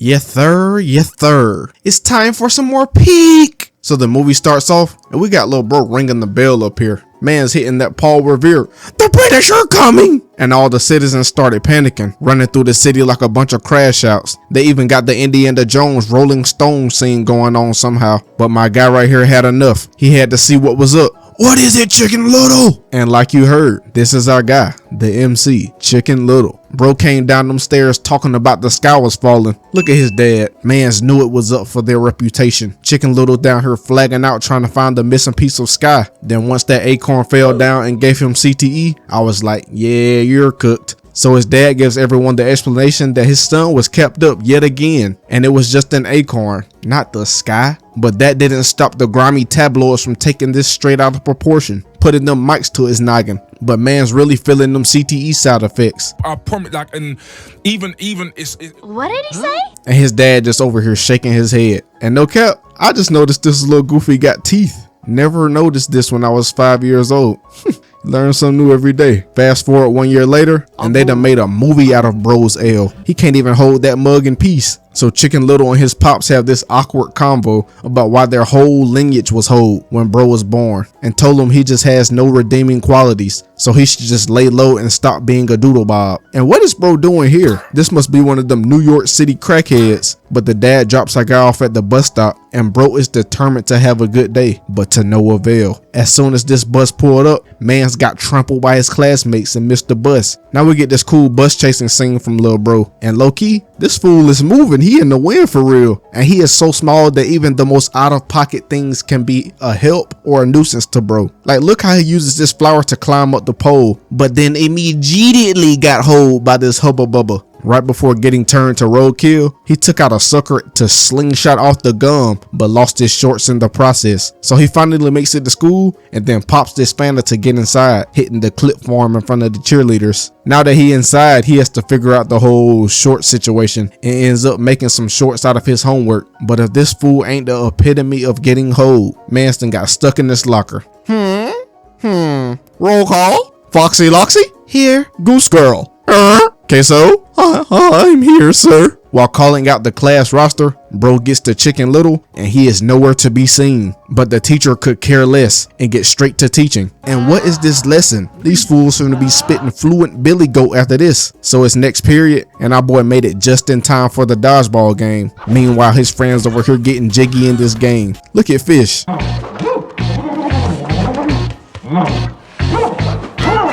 Yes sir, yes sir. It's time for some more peek. So the movie starts off and we got little bro ringing the bell up here. Man's hitting that Paul Revere. The British are coming! And all the citizens started panicking, running through the city like a bunch of crash outs. They even got the Indiana Jones Rolling Stone scene going on somehow. But my guy right here had enough. He had to see what was up. What is it, Chicken Little? And like you heard, this is our guy, the MC, Chicken Little. Bro came down them stairs talking about the sky was falling. Look at his dad. Mans knew it was up for their reputation. Chicken Little down here flagging out trying to find the missing piece of sky. Then once that acorn fell down and gave him CTE, I was like, yeah, you're cooked. So his dad gives everyone the explanation that his son was kept up yet again, and it was just an acorn, not the sky. But that didn't stop the grimy tabloids from taking this straight out of proportion, putting them mics to his noggin. But man's really feeling them CTE side effects. I promise, like, and even it's. What did he say? And his dad just over here shaking his head. And no cap, I just noticed this little goofy got teeth. Never noticed this when I was 5 years old. Learn something new every day. Fast forward 1 year later, and they done made a movie out of bro's L. He can't even hold that mug in peace. So Chicken Little and his pops have this awkward convo about why their whole lineage was hoed when bro was born, and told him he just has no redeeming qualities, so he should just lay low and stop being a doodle bob. And what is bro doing here? This must be one of them New York City crackheads. But the dad drops our guy off at the bus stop, and bro is determined to have a good day, but to no avail. As soon as this bus pulled up, mans got trampled by his classmates and missed the bus. Now we get this cool bus chasing scene from lil bro, and low key, this fool is moving. He in the wind for real, and he is so small that even the most out of pocket things can be a help or a nuisance to bro. Like, look how he uses this flower to climb up the pole, but then immediately got hold by this hubba bubba. Right before getting turned to roadkill, he took out a sucker to slingshot off the gum, but lost his shorts in the process. So he finally makes it to school and then pops this Fanta to get inside, hitting the clip farm in front of the cheerleaders. Now that he inside, he has to figure out the whole short situation and ends up making some shorts out of his homework. But if this fool ain't the epitome of getting hoed, Manston got stuck in this locker. Roll call. Foxy Loxy? Here. Goose Girl. Queso? I'm here, sir. While calling out the class roster, bro gets to Chicken Little and he is nowhere to be seen. But the teacher could care less and get straight to teaching. And what is this lesson? These fools seem to be spitting fluent Billy Goat after this. So it's next period and our boy made it just in time for the dodgeball game. Meanwhile, his friends over here getting jiggy in this game. Look at Fish.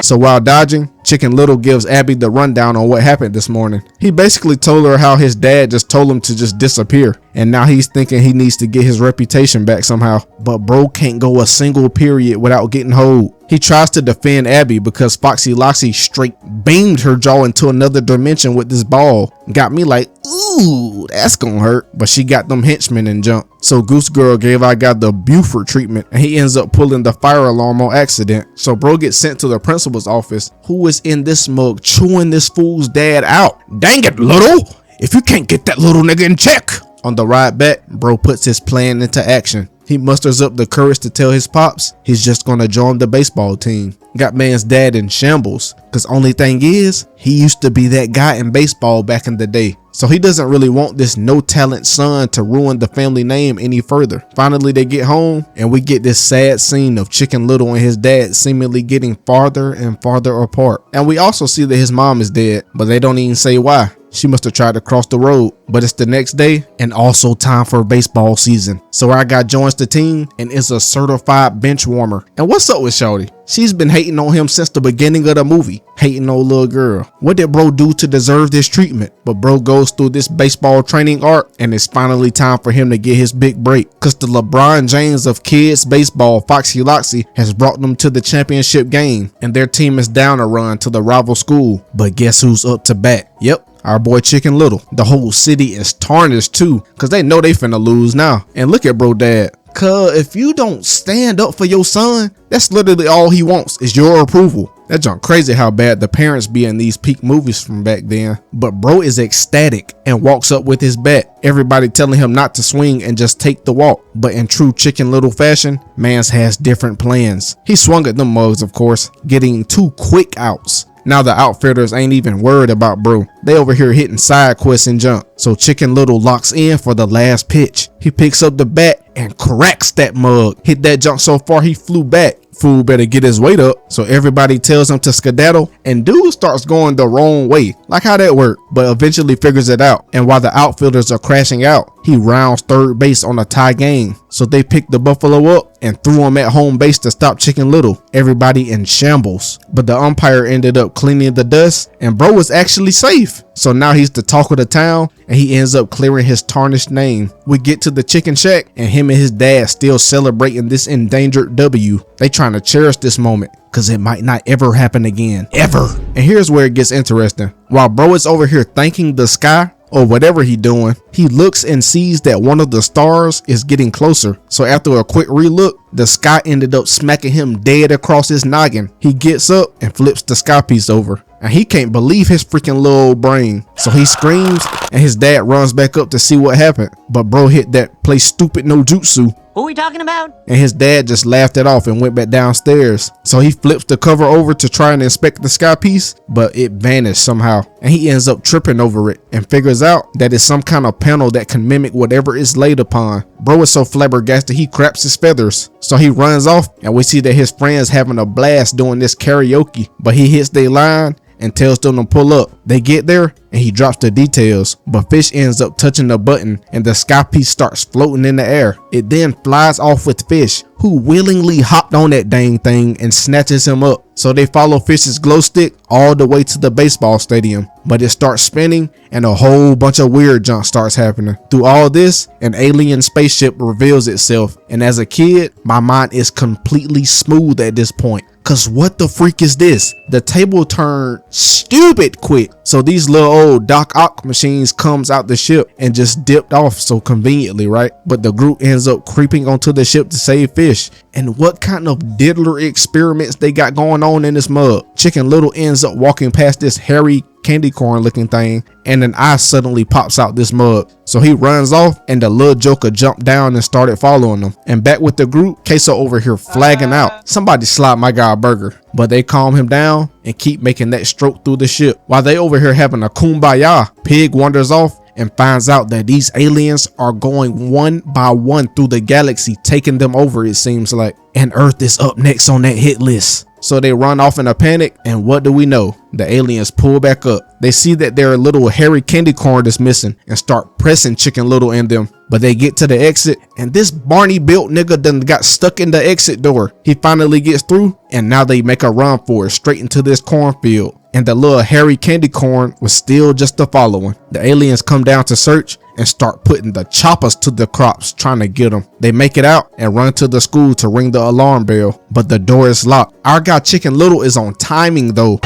So while dodging, Chicken Little gives Abby the rundown on what happened this morning. He basically told her how his dad just told him to just disappear, and now he's thinking he needs to get his reputation back somehow. But bro can't go a single period without getting hoed. He tries to defend Abby because Foxy Loxy straight beamed her jaw into another dimension with this ball. Got me like, ooh, that's gonna hurt. But she got them henchmen and jumped. So Goose Girl gave our guy the Buford treatment, and he ends up pulling the fire alarm on accident. So bro gets sent to the principal's office, who is in this mug chewing this fool's dad out. Dang it, Little! If you can't get that little nigga in check! On the ride back, bro puts his plan into action. He musters up the courage to tell his pops he's just gonna join the baseball team. Got man's dad in shambles, cause only thing is, he used to be that guy in baseball back in the day. So he doesn't really want this no talent son to ruin the family name any further. Finally they get home and we get this sad scene of Chicken Little and his dad seemingly getting farther and farther apart. And we also see that his mom is dead, but they don't even say why. She must have tried to cross the road, but it's the next day and also time for baseball season. So our guy joins the team and is a certified bench warmer. And what's up with Shorty? She's been hating on him since the beginning of the movie. Hating on little girl. What did bro do to deserve this treatment? But bro goes through this baseball training arc and it's finally time for him to get his big break. Cause the LeBron James of kids baseball, Foxy Loxy, has brought them to the championship game. And their team is down a run to the rival school. But guess who's up to bat? Yep. Our boy Chicken Little. The whole city is tarnished too, cause they know they finna lose now. And look at bro dad. Cause if you don't stand up for your son, that's literally all he wants is your approval. That junk crazy how bad the parents be in these peak movies from back then. But bro is ecstatic and walks up with his bat. Everybody telling him not to swing and just take the walk. But in true Chicken Little fashion, mans has different plans. He swung at them mugs, of course, getting 2 quick outs. Now the outfitters ain't even worried about bro. They over here hitting side quests and junk. So Chicken Little locks in for the last pitch. He picks up the bat and cracks that mug. Hit that junk so far he flew back. Fool better get his weight up. So everybody tells him to skedaddle, and dude starts going the wrong way. Like how that worked, but eventually figures it out. And while the outfielders are crashing out, he rounds third base on a tie game. So they picked the Buffalo up and threw him at home base to stop Chicken Little. Everybody in shambles. But the umpire ended up cleaning the dust, and bro was actually safe. So now he's the talk of the town, and he ends up clearing his tarnished name. We get to the chicken shack, and him and his dad still celebrating this endangered W. They trying to cherish this moment, cause it might not ever happen again. Ever. And here's where it gets interesting. While bro is over here thanking the sky, or whatever he doing, he looks and sees that one of the stars is getting closer. So after a quick relook, the sky ended up smacking him dead across his noggin. He gets up and flips the sky piece over, and he can't believe his freaking little old brain. So he screams, and his dad runs back up to see what happened. But bro hit that play stupid no jutsu. Who are we talking about? And his dad just laughed it off and went back downstairs. So he flips the cover over to try and inspect the sky piece, but it vanished somehow. And he ends up tripping over it and figures out that it's some kind of panel that can mimic whatever is laid upon. Bro is so flabbergasted he craps his feathers. So he runs off, and we see that his friends having a blast doing this karaoke. But he hits their line and tells them to pull up. They get there and he drops the details, but Fish ends up touching the button and the sky piece starts floating in the air. It then flies off with Fish, who willingly hopped on that dang thing and snatches him up. So they follow Fish's glow stick all the way to the baseball stadium, but it starts spinning and a whole bunch of weird junk starts happening. Through all this, an alien spaceship reveals itself, and as a kid, my mind is completely smooth at this point. Cause what the freak is this? The table turned stupid quick. So these little old Doc Ock machines comes out the ship and just dipped off so conveniently, right? But the group ends up creeping onto the ship to save Fish. And what kind of diddler experiments they got going on in this mug? Chicken Little ends up walking past this hairy candy corn looking thing, and an eye suddenly pops out this mug. So he runs off, and the little joker jumped down and started following them. And back with the group, Queso over here flagging out. Somebody slide my guy a burger. But they calm him down and keep making that stroke through the ship. While they over here having a kumbaya, Pig wanders off and finds out that these aliens are going one by one through the galaxy, taking them over, it seems like. And Earth is up next on that hit list. So they run off in a panic, and what do we know? The aliens pull back up. They see that their little hairy candy corn is missing and start pressing Chicken Little in them. But they get to the exit, and this Barney built nigga done got stuck in the exit door. He finally gets through, and now they make a run for it straight into this cornfield. And the little hairy candy corn was still just a following. The aliens come down to search and start putting the choppers to the crops trying to get them. They make it out and run to the school to ring the alarm bell, but the door is locked. Our guy Chicken Little is on timing though.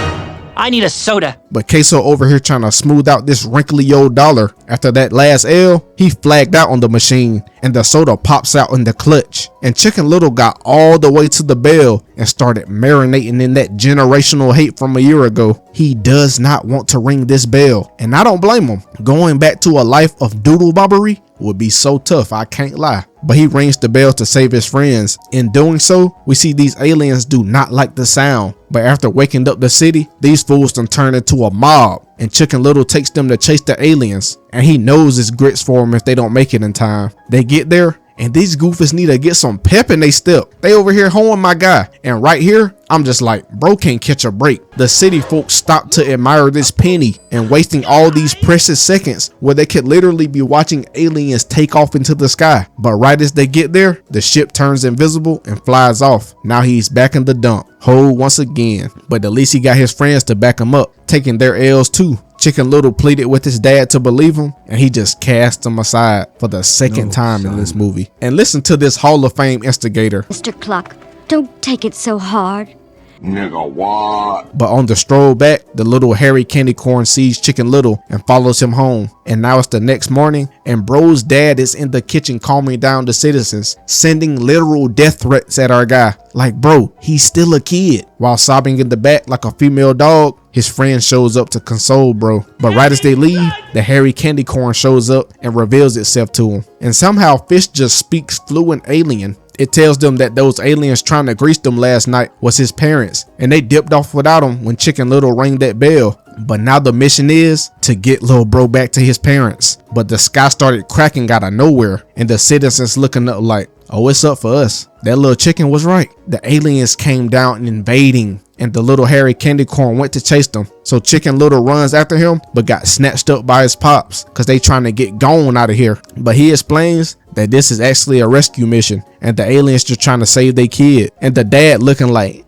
I need a soda. But Queso over here trying to smooth out this wrinkly old dollar. After that last L, he flagged out on the machine and the soda pops out in the clutch. And Chicken Little got all the way to the bell and started marinating in that generational hate from a year ago. He does not want to ring this bell, and I don't blame him. Going back to a life of doodle bobbery would be so tough, I can't lie. But he rings the bell to save his friends. In doing so, we see these aliens do not like the sound. But after waking up the city, these fools done turn into a mob. And Chicken Little takes them to chase the aliens. And he knows it's grits for them if they don't make it in time. They get there, and these goofies need to get some pep in they step. They over here hoeing my guy. And right here, I'm just like, bro can't catch a break. The city folks stop to admire this penny and wasting all these precious seconds where they could literally be watching aliens take off into the sky. But right as they get there, the ship turns invisible and flies off. Now he's back in the dump. Hold once again. But at least he got his friends to back him up, taking their L's too. Chicken Little pleaded with his dad to believe him, and he just cast him aside for the second time in this movie. And listen to this Hall of Fame instigator. Mr. Cluck, don't take it so hard. Nigga, what? But on the stroll back, the little hairy candy corn sees Chicken Little and follows him home. And now it's the next morning, and bro's dad is in the kitchen calming down the citizens, sending literal death threats at our guy. Like, bro, he's still a kid. While sobbing in the back like a female dog, his friend shows up to console bro. But right as they leave, the hairy candy corn shows up and reveals itself to him. And somehow Fish just speaks fluent alien. It tells them that those aliens trying to grease them last night was his parents, and they dipped off without him when Chicken Little rang that bell. But now the mission is to get little bro back to his parents. But the sky started cracking out of nowhere, and the citizens looking up like, oh, it's up for us. That little chicken was right. The aliens came down and invading, and the little hairy candy corn went to chase them. So Chicken Little runs after him, but got snatched up by his pops because they trying to get gone out of here. But he explains that this is actually a rescue mission, and the aliens just trying to save their kid. And the dad looking like,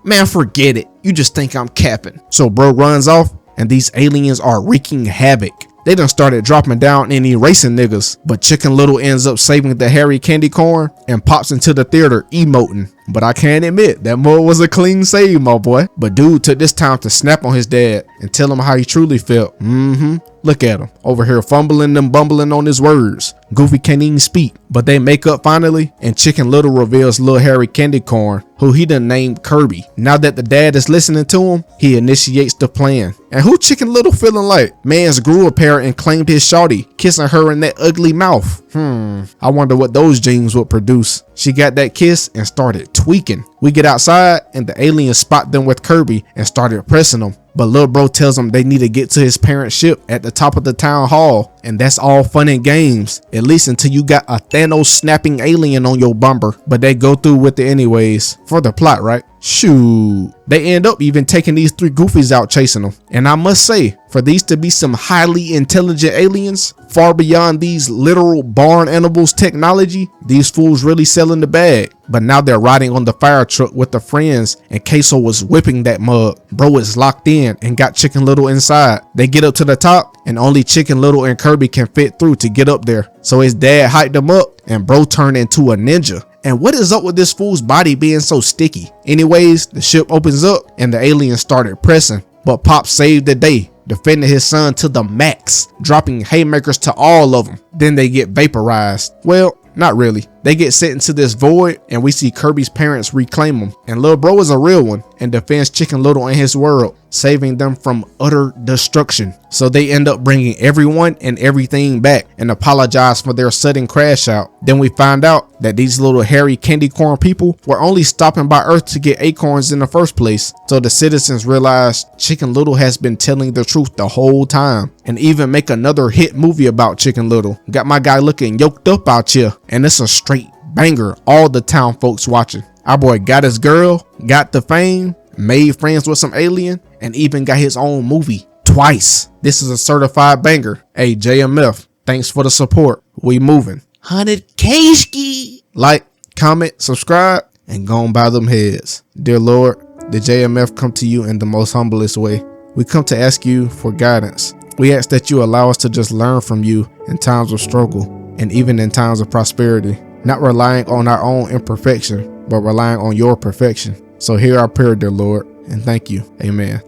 man, forget it. You just think I'm capping. So bro runs off, and these aliens are wreaking havoc. They done started dropping down and erasing niggas, but Chicken Little ends up saving the hairy candy corn and pops into the theater emoting. But I can't admit that more was a clean save, my boy. But dude took this time to snap on his dad and tell him how he truly felt. Look at him over here fumbling and bumbling on his words. Goofy can't even speak, but they make up finally, and Chicken Little reveals little hairy candy corn, who he done named Kirby. Now that the dad is listening to him, he initiates the plan. And who Chicken Little feeling like? Man's grew a pair and claimed his shawty, kissing her in that ugly mouth. I wonder what those genes would produce. She got that kiss and started tweaking. We get outside and the aliens spot them with Kirby and started pressing them. But little bro tells them they need to get to his parents' ship at the top of the town hall. And that's all fun and games, at least until you got a Thanos snapping alien on your bumper. But they go through with it anyways, for the plot, right? Shoot. They end up even taking these three goofies out chasing them. And I must say, for these to be some highly intelligent aliens, far beyond these literal barn animals technology, these fools really selling the bag. But now they're riding on the fire truck with the friends, and Queso was whipping that mug. Bro is locked in and got Chicken Little inside. They get up to the top, and only Chicken Little and Kirby can fit through to get up there. So his dad hyped him up, and bro turned into a ninja. And what is up with this fool's body being so sticky? Anyways, the ship opens up and the aliens started pressing, but Pop saved the day, defending his son to the max, dropping haymakers to all of them. Then they get vaporized. Well, not really. They get sent into this void, and we see Kirby's parents reclaim them. And little bro is a real one and defends Chicken Little and his world, saving them from utter destruction. So they end up bringing everyone and everything back and apologize for their sudden crash out. Then we find out that these little hairy candy corn people were only stopping by Earth to get acorns in the first place. So the citizens realize Chicken Little has been telling the truth the whole time, and even make another hit movie about Chicken Little. Got my guy looking yoked up out here, and it's a straight banger. All the town folks watching. Our boy got his girl, got the fame, made friends with some alien, and even got his own movie twice. This is a certified banger. Hey, JMF, thanks for the support. We moving. 100K ski. Like, comment, subscribe, and go on by them heads. Dear Lord, the JMF come to you in the most humblest way. We come to ask you for guidance. We ask that you allow us to just learn from you in times of struggle and even in times of prosperity, not relying on our own imperfection, but relying on your perfection. So hear our prayer, dear Lord, and thank you. Amen.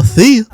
See ya.